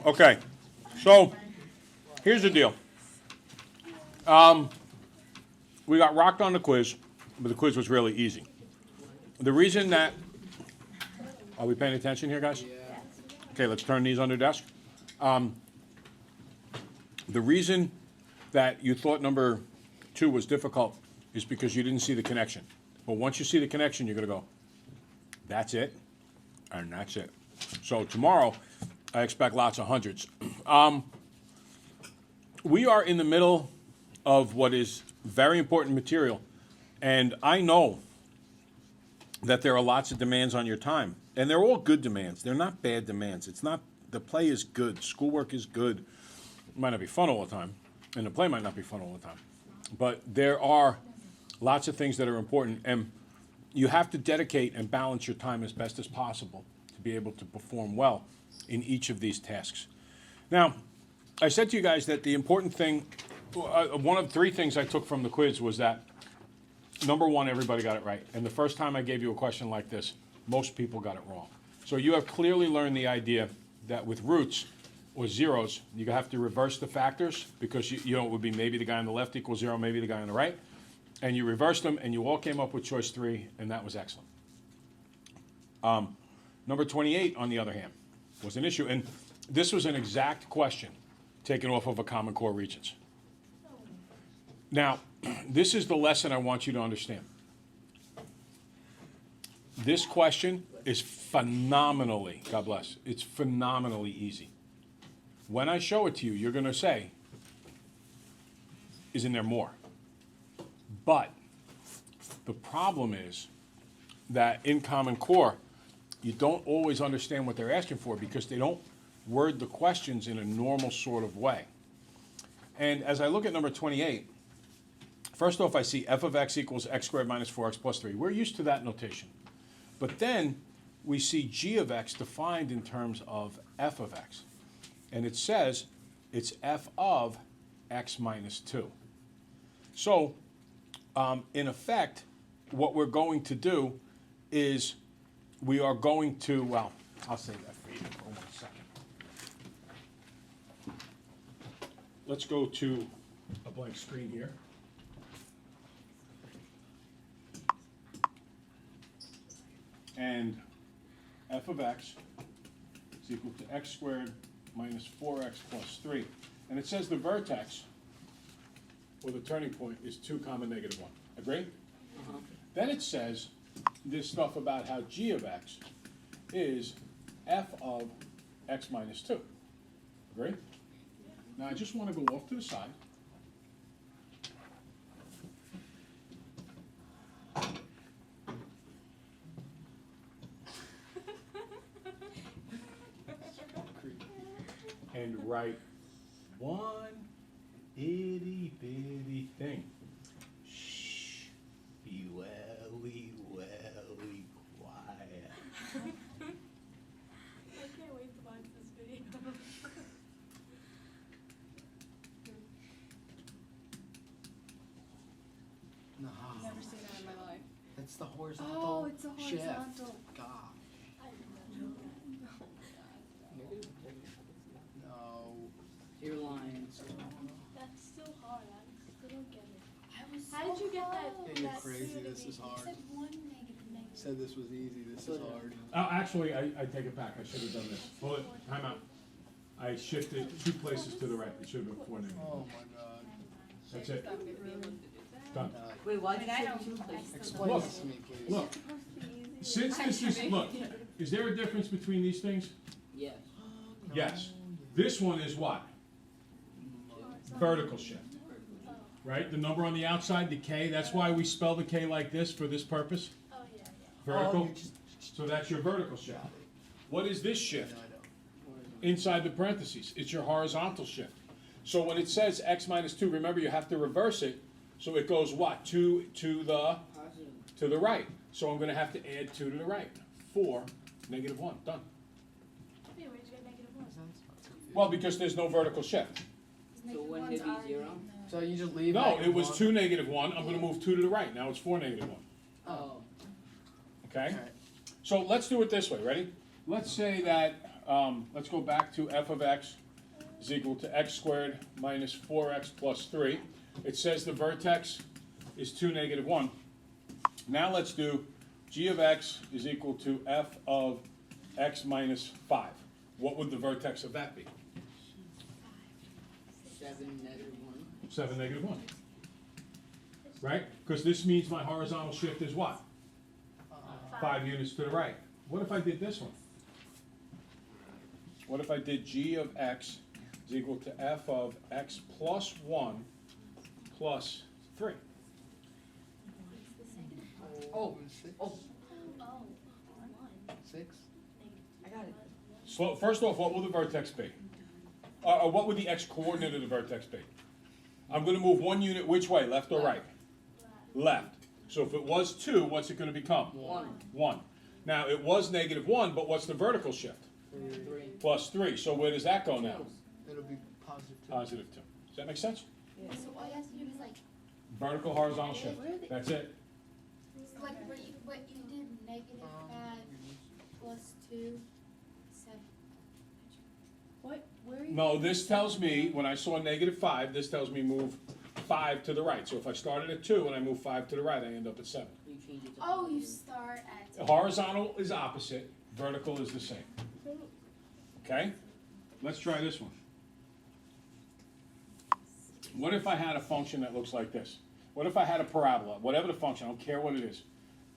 Okay, so here's the deal. We got rocked on the quiz, but the quiz was really easy. The reason that, are we paying attention here, guys? Okay, let's turn these under desk. The reason that you thought number 2 was difficult is because you didn't see the connection. But once you see the connection, you're going to go, that's it, and that's it. So tomorrow, I expect lots of hundreds. We are in the middle of what is very important material, and I know that there are lots of demands on your time, and they're all good demands. They're not bad demands. It's not, the play is good, schoolwork is good. It might not be fun all the time, and the play might not be fun all the time. But there are lots of things that are important, and you have to dedicate and balance your time as best as possible to be able to perform well in each of these tasks. Now, I said to you guys that the important thing, one of 3 things I took from the quiz was that, number 1, everybody got it right. And the first time I gave you a question like this, most people got it wrong. So you have clearly learned the idea that with roots or zeros, you have to reverse the factors because you know it would be maybe the guy on the left equals 0, maybe the guy on the right. And you reversed them, and you all came up with choice 3, and that was excellent. Number 28, on the other hand, was an issue. And this was an exact question taken off of a Common Core Regents. Now, this is the lesson I want you to understand. This question is phenomenally, God bless, it's phenomenally easy. When I show it to you, you're going to say, isn't there more? But the problem is that in Common Core, you don't always understand what they're asking for because they don't word the questions in a normal sort of way. And as I look at number 28, first off, I see f of x equals x squared minus 4x plus 3. We're used to that notation. But then we see g of x defined in terms of f of x. And it says it's f of x minus 2. So, in effect, what we're going to do is we are going to, well, I'll say that for you for 1 second. Let's go to a blank screen here. And f of x is equal to x squared minus 4x plus 3. And it says the vertex, or the turning point, is 2 comma negative 1. Agree? Uh-huh. Then it says this stuff about how g of x is f of x minus 2. Agree? Now I just want to go off to the side. And write one itty bitty thing. Shh, be welly, welly quiet. I can't wait to watch this video. No. Never seen that in my life. That's the horizontal. Oh, it's a shift. horizontal. God. I didn't know that. No. Your lines. That's still hard. I still don't get it. How How did you get that? Yeah, you're that crazy. theory? This is hard. Except one negative. Said this was easy. This is hard. Oh, actually, I take it back. I should have done this. Hold it. Time out. I shifted 2 places to the right. It should have been 4 negative. Oh my God. That's it. Stop it, really. Done. Wait, why did I you don't- say 2 I places? Explain Look. this to me, please. Look, since this is, look, is there a difference between these things? Yes. Yes. This one is what? Vertical shift. Right? The number on the outside, the K, that's why we spell the K like this for this purpose. Oh, yeah, yeah. Vertical. Oh, you just- So that's your vertical shift. What is this shift? No, I don't. Inside the parentheses. It's your horizontal shift. So when it says x minus 2, remember you have to reverse it. So it goes what? To the right. So I'm going to have to add 2 to the right. 4, negative 1. Done. Hey, where'd you get negative 1? Well, because there's no vertical shift. So when did he 0? So you just leave. No, negative it was one? 2 negative 1. I'm going to move 2 to the right. Now it's 4 negative 1. Oh. Okay? Alright. So let's do it this way. Ready? Let's say that let's go back to f of x is equal to x squared minus 4x plus 3. It says the vertex is 2, negative 1. Now let's do g of x is equal to f of x minus 5. What would the vertex of that be? 7, negative 1. 7, negative 1. Right? Because this means my horizontal shift is what? 5 units to the right. What if I did this one? What if I did g of x is equal to f of x plus 1 plus 3? Oh, Six? oh, Oh, 1. 6? I got it. So first off, what will the vertex be? What would the x coordinate of the vertex be? I'm going to move 1 unit which way, left or right? Left. So if it was 2, what's it going to become? 1, 1. Now, it was negative 1, but what's the vertical shift? 3. Plus 3. So where does that go now? It'll be positive 2. Positive 2. Does that make sense? So all you have to do is like, Vertical, horizontal shift. That's it. what you did, negative 5 plus 2, 7. What? Where are you? No, this tells me, when I saw negative 5, this tells me move 5 to the right. So if I started at 2 and I move 5 to the right, I end up at 7. You change it to Oh, you positive. start at. Horizontal is opposite, vertical is the same. Okay? Let's try this one. What if I had a function that looks like this? What if I had a parabola, whatever the function, I don't care what it is,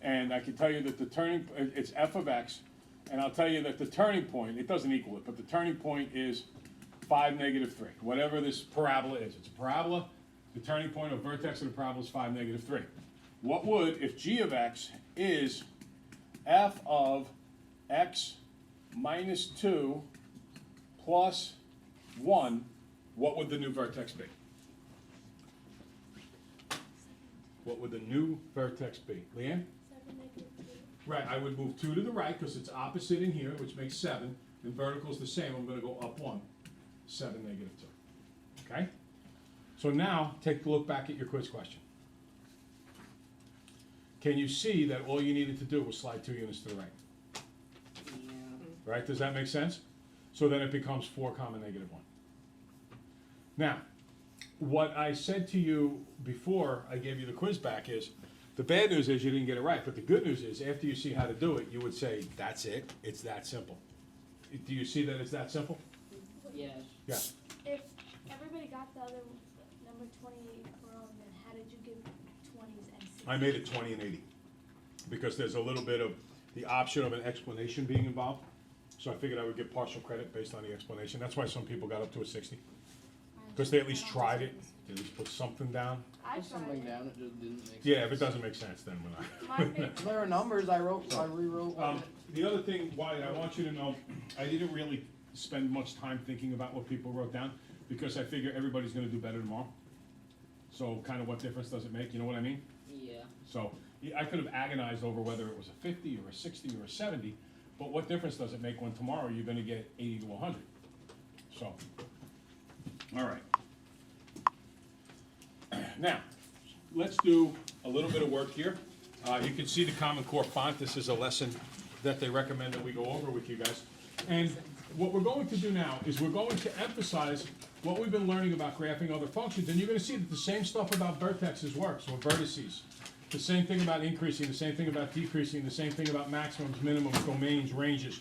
and I can tell you that the turning, it's f of x, and I'll tell you that the turning point, it doesn't equal it, but the turning point is 5, negative 3. Whatever this parabola is, it's a parabola, the turning point of vertex of the parabola is 5, negative 3. What would, if g of x is f of x minus 2 plus 1, what would the new vertex be? What would the new vertex be? Leanne? 7, negative 3. Right, I would move 2 to the right because it's opposite in here, which makes 7, and vertical is the same. I'm going to go up 1, 7, negative 2. Okay? So now, take a look back at your quiz question. Can you see that all you needed to do was slide 2 units to the right? Yeah. Right, does that make sense? So then it becomes 4 comma negative 1. Now, what I said to you before I gave you the quiz back is, the bad news is you didn't get it right, but the good news is after you see how to do it, you would say, that's it, it's that simple. Do you see that it's that simple? Yes. Yeah. If everybody got the other number 28 wrong, then how did you give 20s and 60s? I made it 20 and 80 because there's a little bit of the option of an explanation being involved. So I figured I would give partial credit based on the explanation. That's why some people got up to a 60. Because they at least tried it, they at least put something down. I Put something tried it. down, it just didn't make sense. Yeah, if it doesn't make sense, then we're not. My favorite. There are numbers I rewrote. The other thing, Wyatt, I want you to know, I didn't really spend much time thinking about what people wrote down because I figure everybody's gonna do better tomorrow. So kind of what difference does it make, you know what I mean? Yeah. So I could have agonized over whether it was a 50 or a 60 or a 70, but what difference does it make when tomorrow you're gonna get 80 to 100? So, all right. Now, let's do a little bit of work here. You can see the Common Core font. This is a lesson that they recommend that we go over with you guys. And what we're going to do now is we're going to emphasize what we've been learning about graphing other functions, and you're going to see that the same stuff about vertexes works, or vertices. The same thing about increasing, the same thing about decreasing, the same thing about maximums, minimums, domains, ranges.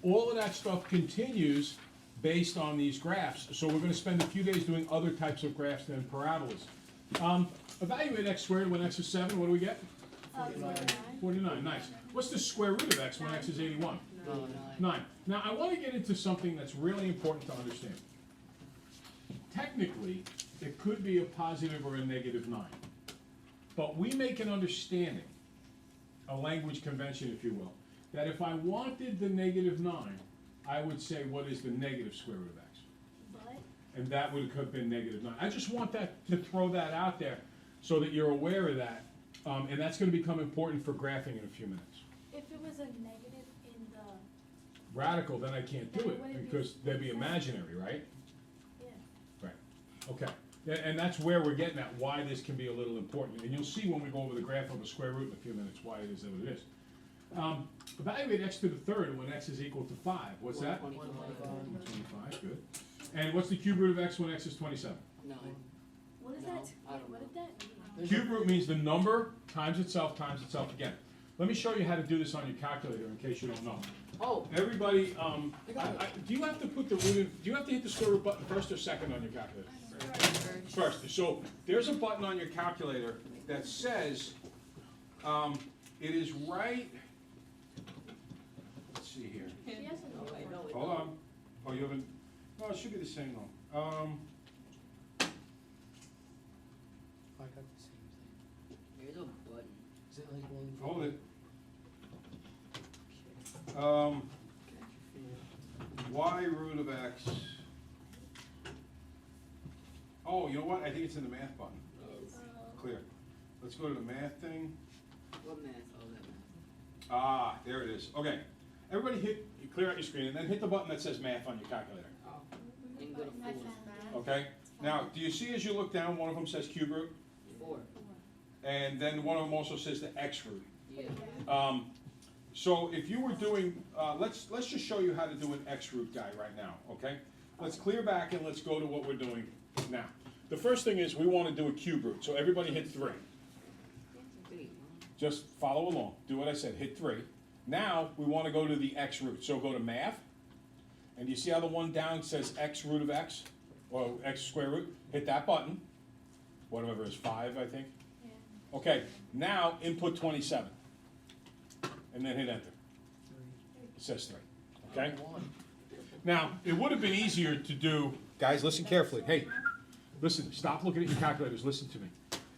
All of that stuff continues based on these graphs. So we're going to spend a few days doing other types of graphs than parabolas. Evaluate x squared when x is 7, what do we get? 49, nice. What's the square root of x when x is 81? No, 9. 9. Now, I want to get into something that's really important to understand. Technically, it could be a positive or a negative 9. But we make an understanding, a language convention, if you will, that if I wanted the negative 9, I would say, what is the negative square root of x? But And that would have been negative 9. I just want that to throw that out there so that you're aware of that. And that's going to become important for graphing in a few minutes. if it was a negative in the, Radical, then I can't do Then it it wouldn't be because they'd be exact. imaginary, right? yeah. Right. Okay. And that's where we're getting at, why this can be a little important. And you'll see when we go over the graph of a square root in a few minutes why it is that it is. Evaluate x to the third when x is equal to 5. What's that? 125. 25, good. And what's the cube root of x when x is 27? 9. What is No, that? I don't What is that? Cube root means the number times itself again. Let me show you how to do this on your calculator in case you don't know. Oh, Everybody, I got it. do you have to put the root in, do you have to hit the square root button first or second on your calculator? First. So there's a button on your calculator that says, it is right, let's see here. She has a no, I know it. Hold on. Oh, you haven't, no, it should be the same though. I got the same thing. There's a button. Is it like one? Hold it. Y root of x. Oh, you know what? I think it's in the math button. Clear. Let's go to the math thing. What math? Oh, that math. Ah, there it is. Okay. Everybody clear out your screen and then hit the button that says math on your calculator. Oh. And go to I 4. found that. Okay? Now, do you see as you look down, one of them says cube root? 4. And then one of them also says the x root. Yeah. So if you were doing, let's just show you how to do an x root guy right now, okay? Let's clear back and let's go to what we're doing now. The first thing is we want to do a cube root, so everybody hit 3. Just follow along, do what I said, hit 3. Now we want to go to the x root, so go to math, and you see how the one down says x root of x, or x square root? Hit that button, whatever is 5, I think. Yeah. Okay, now input 27. And then hit enter. It says 3. Okay? Now, it would have been easier to do, guys, listen carefully. Hey, listen, stop looking at your calculators, listen to me.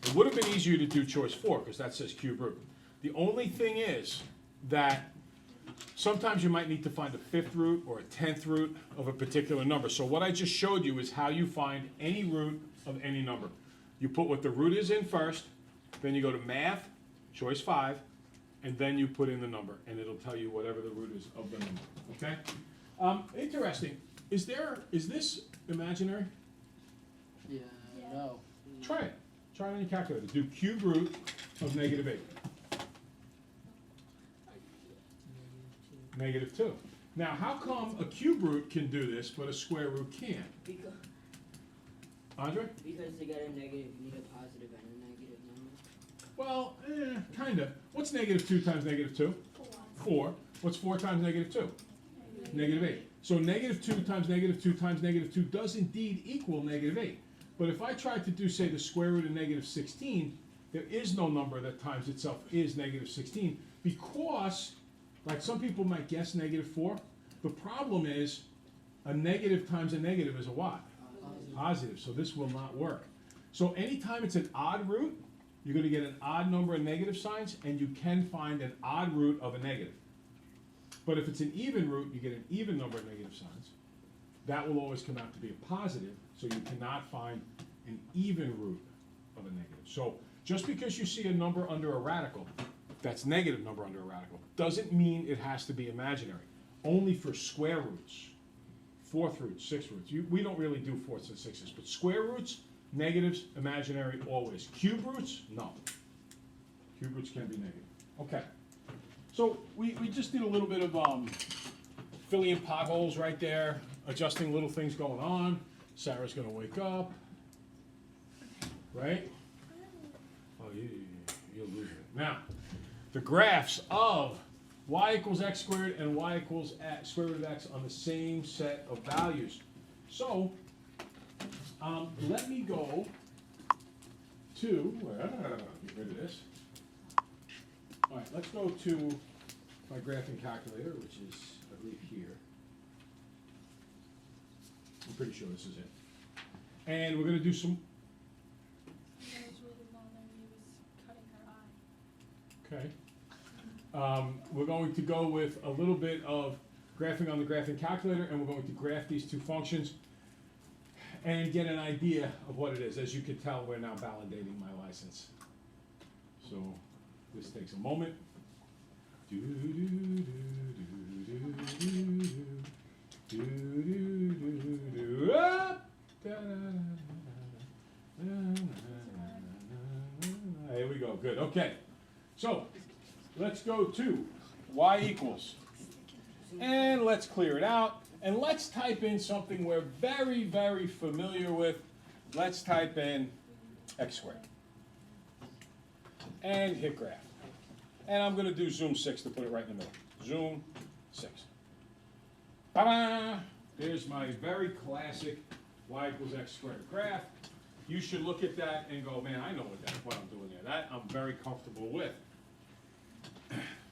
It would have been easier to do choice 4, because that says cube root. The only thing is that sometimes you might need to find a 5th root or a 10th root of a particular number. So what I just showed you is how you find any root of any number. You put what the root is in first, then you go to math, choice 5, and then you put in the number, and it'll tell you whatever the root is of the number, okay? Interesting, is this imaginary? Yeah, no. Try it on your calculator, do cube root of negative 8. Negative 2. Now, how come a cube root can do this, but a square root can't? Because Andre? they got a negative, you need a positive and a negative number. Well, kinda. What's negative 2 times negative 2? 4. What's 4 times negative 2? Negative 8. So negative 2 times negative 2 times negative 2 does indeed equal negative 8. But if I tried to do, say, the square root of negative 16, there is no number that times itself is negative 16 because, like some people might guess negative 4, the problem is a negative times a negative is a what? Positive. So this will not work. So anytime it's an odd root, you're going to get an odd number of negative signs, and you can find an odd root of a negative. But if it's an even root, you get an even number of negative signs. That will always come out to be a positive, so you cannot find an even root of a negative. So just because you see a number under a radical, that's negative number under a radical, doesn't mean it has to be imaginary. Only for square roots, 4th roots, 6th roots. We don't really do 4ths and 6s, but square roots, negatives, imaginary, always. Cube roots, no. Cube roots can be negative. Okay. So we just did a little bit of filling in potholes right there, adjusting little things going on. Sarah's gonna wake up, right? Oh, you're losing it. Now, the graphs of y equals x squared and y equals square root of x on the same set of values. So, let me go to, get rid of this. All right, let's go to my graphing calculator, which is, I believe, here. I'm pretty sure this is it. And we're going to do some, That was really long and he was cutting her eye. okay. We're going to go with a little bit of graphing on the graphing calculator, and we're going to graph these two functions and get an idea of what it is. As you can tell, we're now validating my license. So this takes a moment. Here we go. Good. Okay. So let's go to y equals. And let's clear it out. And let's type in something we're very, very familiar with. Let's type in x squared. And hit graph. And I'm going to do zoom 6 to put it right in the middle. Zoom 6. Ta-da! There's my very classic y equals x squared graph. You should look at that and go, man, I know what I'm doing there. That I'm very comfortable with.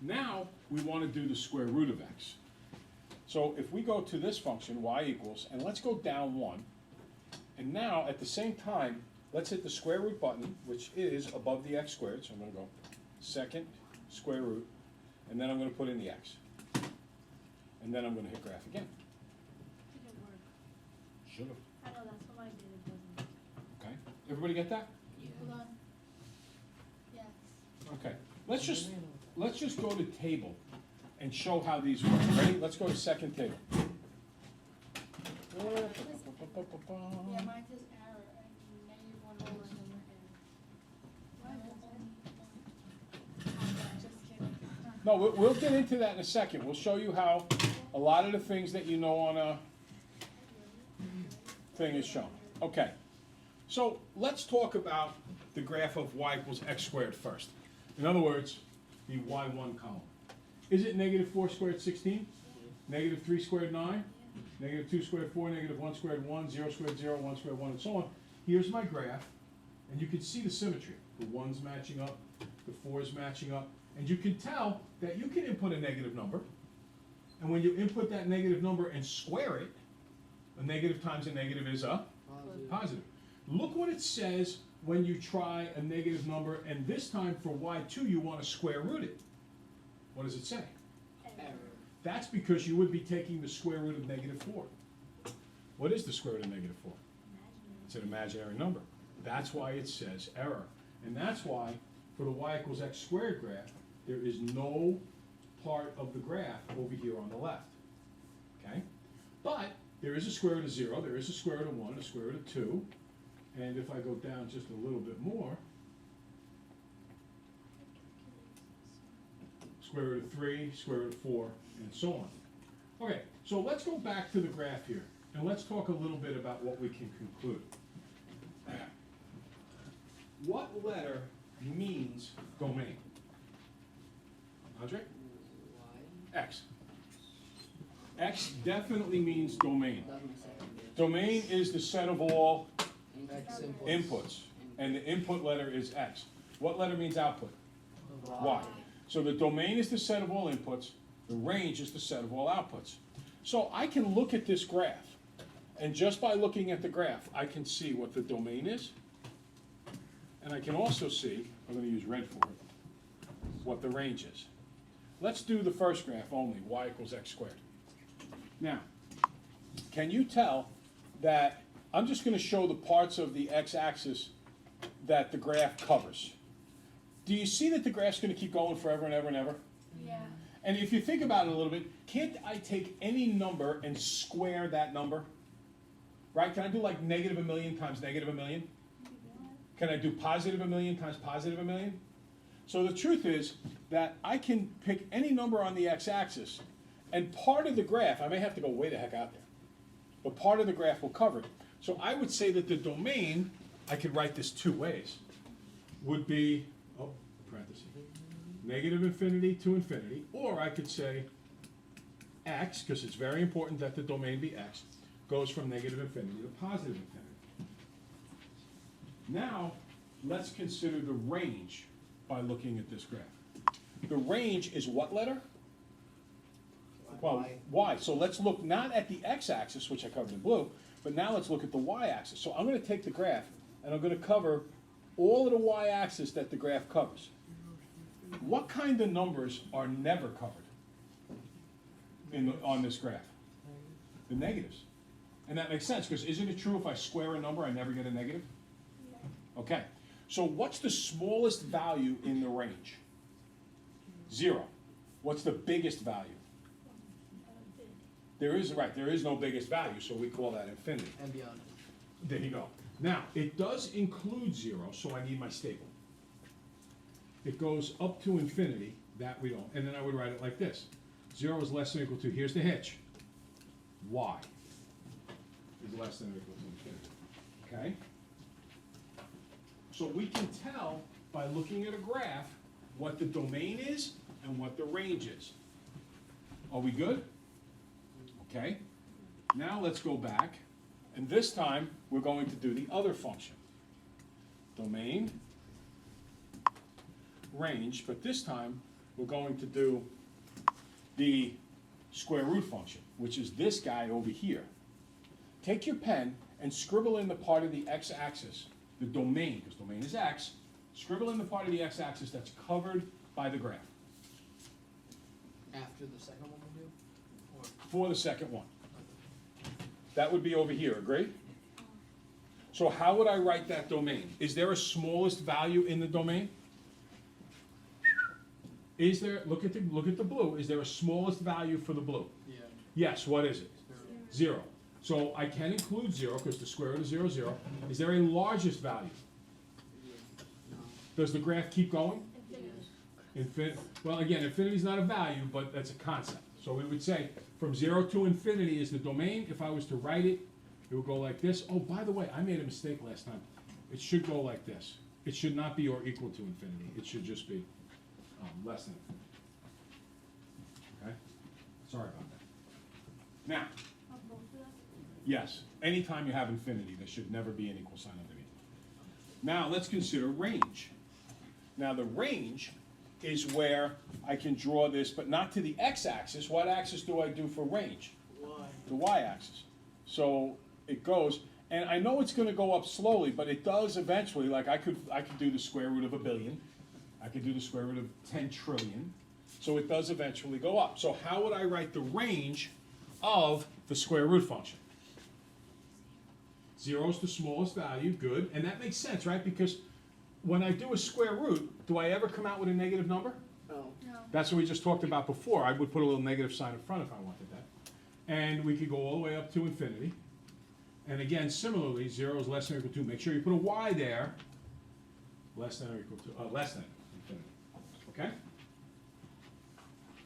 Now, we want to do the square root of x. So if we go to this function, y equals, and let's go down 1. And now, at the same time, let's hit the square root button, which is above the x squared. So I'm going to go second square root, and then I'm going to put in the x. And then I'm going to hit graph again. Didn't work. Should have. I know, that's what I did, it doesn't. Okay. Everybody get that? Hold on. Yes. Okay. Let's just go to table and show how these work. Ready? Let's go to second table. Yeah, mine says error, negative 1 over Just kidding. No, we'll get into that in a second. We'll show you how a lot of the things that you know on a thing is shown. Okay. So let's talk about the graph of y equals x squared first. In other words, the y1 column. Is it negative 4 squared 16? Negative 3 squared 9? Negative 2 squared 4, negative 1 squared 1, 0 squared 0, 1 squared 1, and so on. Here's my graph, and you can see the symmetry. The 1's matching up, the 4's matching up, and you can tell that you can input a negative number, and when you input that negative number and square it, a negative times a negative is a positive. Look what it says when you try a negative number, and this time for y2 you want to square root it. What does it say? Error. That's because you would be taking the square root of negative 4. What is the square root of negative 4? It's an imaginary number. That's why it says error. And that's why for the y equals x squared graph, there is no part of the graph over here on the left. Okay? But there is a square root of 0, there is a square root of 1, a square root of 2. And if I go down just a little bit more, square root of 3, square root of 4, and so on. Okay, so let's go back to the graph here, and let's talk a little bit about what we can conclude. What letter means domain? Andre? Why? X. X definitely means domain. That was my second guess. Domain is the set of all X inputs, and the input letter is X. What letter means output? Y. So the domain is the set of all inputs, the range is the set of all outputs. So I can look at this graph, and just by looking at the graph, I can see what the domain is, and I can also see, I'm going to use red for it, what the range is. Let's do the first graph only, y equals x squared. Now, can you tell that I'm just going to show the parts of the x-axis that the graph covers? Do you see that the graph's going to keep going forever and ever and ever? Yeah. And if you think about it a little bit, can't I take any number and square that number? Right? Can I do like negative 1 million times negative 1 million? Can I do positive 1 million times positive 1 million? So the truth is that I can pick any number on the x-axis, and part of the graph, I may have to go way the heck out there, but part of the graph will cover it. So I would say that the domain, I could write this two ways, would be, parenthesis, negative infinity to infinity, or I could say x, because it's very important that the domain be x, goes from negative infinity to positive infinity. Now, let's consider the range by looking at this graph. The range is what letter? Well, y. So let's look not at the x-axis, which I covered in blue, but now let's look at the y-axis. So I'm going to take the graph, and I'm going to cover all of the y-axis that the graph covers. What kind of numbers are never covered on this graph? The negatives. And that makes sense, because isn't it true if I square a number, I never get a negative? Okay. So what's the smallest value in the range? 0. What's the biggest value? There is no biggest value, so we call that infinity. and beyond. There you go. Now, it does include 0, so I need my staple. It goes up to infinity, That we don't. And then I would write it like this. 0 is less than or equal to, here's the hitch. Y is less than or equal to infinity. Okay? So we can tell by looking at a graph what the domain is and what the range is. Are we good? Okay. Now let's go back, and this time we're going to do the other function. Domain, range, but this time we're going to do the square root function, which is this guy over here. Take your pen and scribble in the part of the x-axis, the domain, because domain is x, scribble in the part of the x-axis that's covered by the graph After the second one we do? Or, for the second one. That would be over here, agree? So how would I write that domain? Is there a smallest value in the domain? Is there, look at the blue, is there a smallest value for the blue? yeah, Yes, what is it? 0. So I can include 0 because the square root of 0 is 0. Is there a largest value? No. Does the graph keep going? Infinity. Well, again, infinity is not a value, but that's a concept. So we would say from 0 to infinity is the domain. If I was to write it, it would go like this. Oh, by the way, I made a mistake last time. It should go like this. It should not be or equal to infinity. It should just be less than infinity. Okay? Sorry about that. Now, On both of them? yes, anytime you have infinity, there should never be an equal sign underneath. Now, let's consider range. Now, the range is where I can draw this, but not to the x-axis. What axis do I do for range? why? The y-axis. So it goes, and I know it's going to go up slowly, but it does eventually. Like I could do the square root of 1 billion. I could do the square root of 10 trillion. So it does eventually go up. So how would I write the range of the square root function? 0 is the smallest value, good, and that makes sense, right? Because when I do a square root, do I ever come out with a negative number? No. No. That's what we just talked about before. I would put a little negative sign in front if I wanted that. And we could go all the way up to infinity. And again, similarly, 0 is less than or equal to. Make sure you put a y there. Less than or equal to, less than infinity. Okay?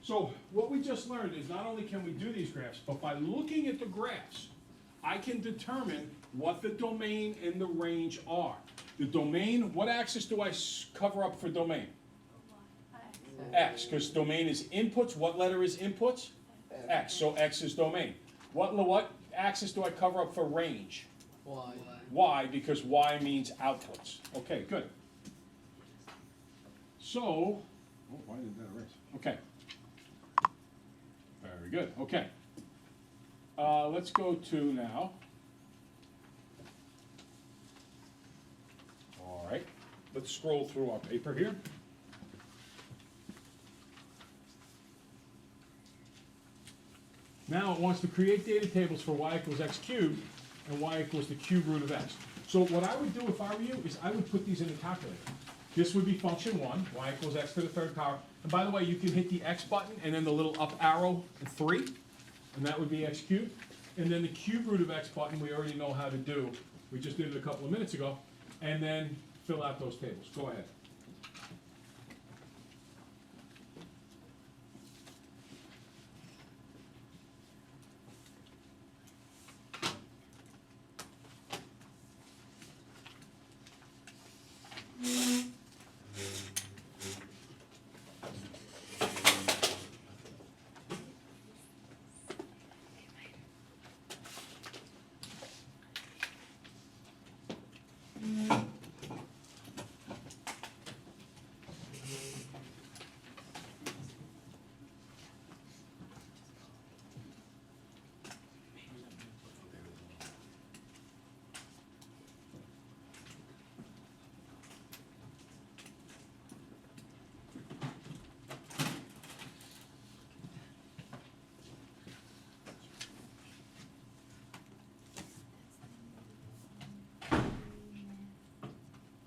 So what we just learned is not only can we do these graphs, but by looking at the graphs, I can determine what the domain and the range are. The domain, what axis do I cover up for domain? X, because domain is inputs. What letter is inputs? X, so X is domain. What axis do I cover up for range? Why? Y, because Y means outputs. Okay, good. So, oh, why did that erase? Okay. Very good, okay. Let's go to now. All right, let's scroll through our paper here. Now it wants to create data tables for y equals x cubed and y equals the cube root of x. So what I would do if I were you is I would put these in the calculator. This would be function 1, y equals x to the 3rd power. And by the way, you can hit the x button and then the little up arrow and 3, and that would be x cubed. And then the cube root of x button we already know how to do. We just did it a couple of minutes ago. And then fill out those tables. Go ahead.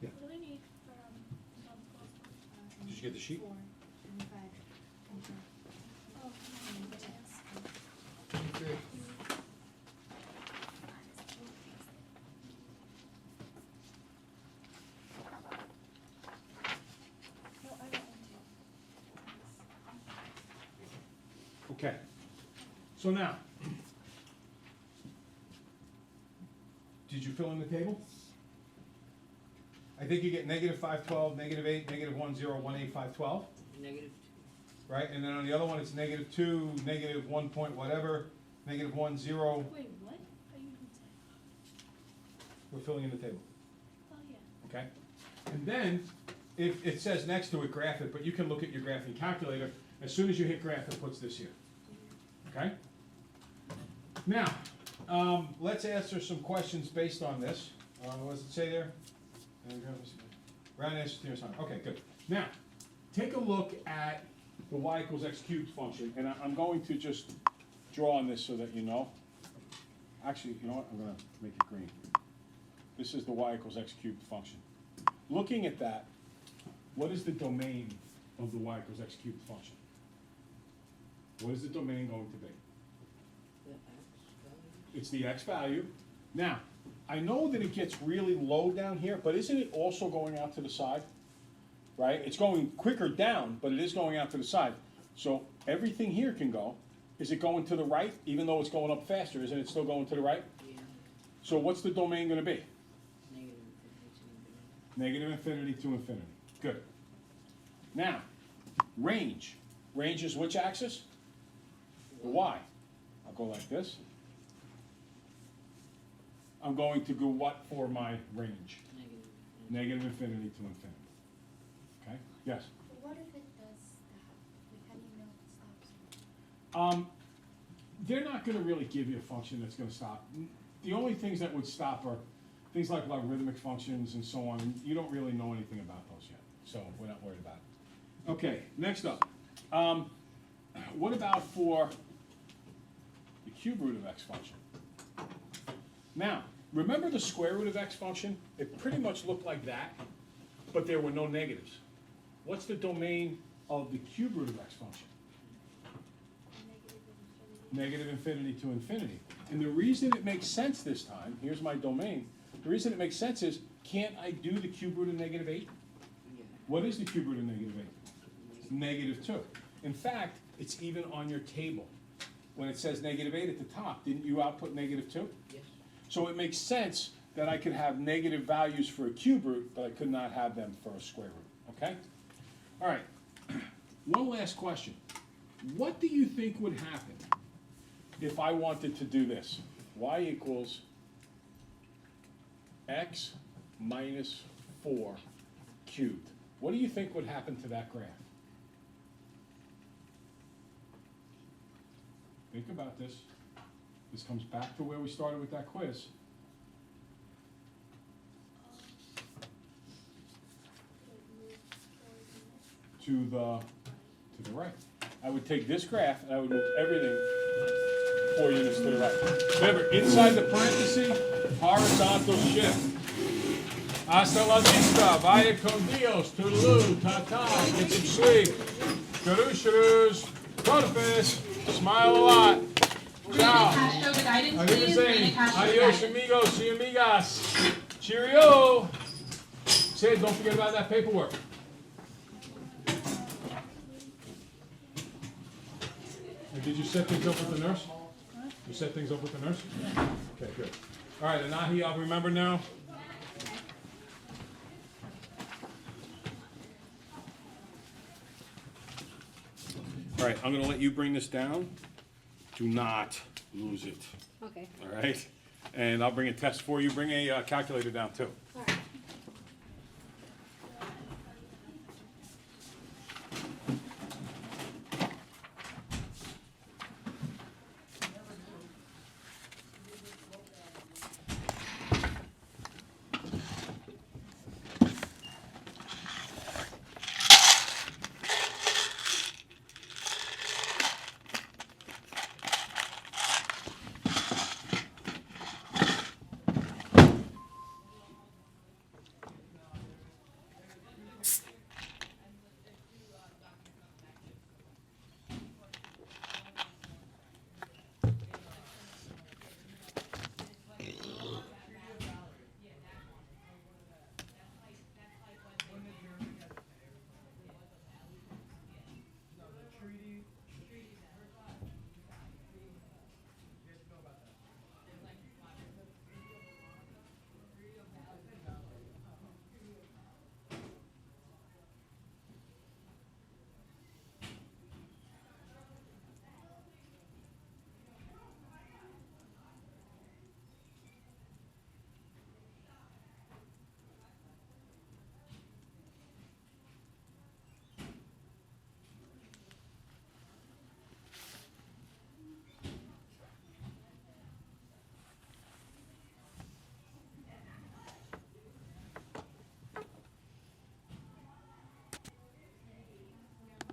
What do we need from Did you get the sheet? Oh, Okay. no, I don't want to. Okay. So now, did you fill in the table? I think you get negative 512, negative 8, negative 10, 18, 512, Negative right? And then on the other one, it's negative 2, negative 1 point whatever, negative 1, 0. Wait, what? Are you even saying? We're filling in the table, Oh, yeah. okay? And then, if it says next to it, graph it, but you can look at your graphing calculator. As soon as you hit graph, it puts this here, okay? Now, let's answer some questions based on this. What does it say there? Round answer to your sign. Okay, good. Now, take a look at the y equals x cubed function, and I'm going to just draw on this so that you know. Actually, you know what? I'm going to make it green. This is the y equals x cubed function. Looking at that, what is the domain of the y equals x cubed function? What is the domain going to be? the x value. It's the x value. Now, I know that it gets really low down here, but isn't it also going out to the side? Right? It's going quicker down, but it is going out to the side. So everything here can go. Is it going to the right? Even though it's going up faster, isn't it still going to the right? Yeah. So what's the domain going to be? Negative infinity to infinity. Negative infinity to infinity. Good. Now, range. Range is which axis? The y. I'll go like this. I'm going to go what for my range? Negative infinity. Negative infinity to infinity. Okay? Yes? What if it does stop? Like, how do you know if it stops? They're not going to really give you a function that's going to stop. The only things that would stop are things like logarithmic functions and so on, and you don't really know anything about those yet, so we're not worried about it. Okay, next up. What about for the cube root of x function? Now, remember the square root of x function? It pretty much looked like that, but there were no negatives. What's the domain of the cube root of x function? Negative infinity to infinity. And the reason it makes sense this time, here's my domain, the reason it makes sense is, can't I do the cube root of negative 8? Yeah. What is the cube root of negative 8? It's negative 2. In fact, it's even on your table. When it says negative 8 at the top, didn't you output negative 2? Yes. So it makes sense that I could have negative values for a cube root, but I could not have them for a square root, okay? All right, one last question. What do you think would happen if I wanted to do this? Y equals x minus 4 cubed. What do you think would happen to that graph? Think about this. This comes back to where we started with that quiz. To the right. I would take this graph and I would move everything 4 units to the right. Remember, inside the parenthesis, horizontal shift. Hasta la vista, vaya con Dios, toodaloo, ta-ta, get some sleep. Shadoos, Protofist, smile a lot. Ciao. Hashtag the guidance, please. Arrivederci. Hashtag the Adios, guidance. amigos y amigas. Cheerio. Sid, don't forget about that paperwork. And did you set things up with the nurse? You set things up with the nurse? Okay, good. All right, Anahi, I'll remember now. All right, I'm going to let you bring this down. Do not lose it. Okay, All right? And I'll bring a test for you. Bring a calculator down, too. all right.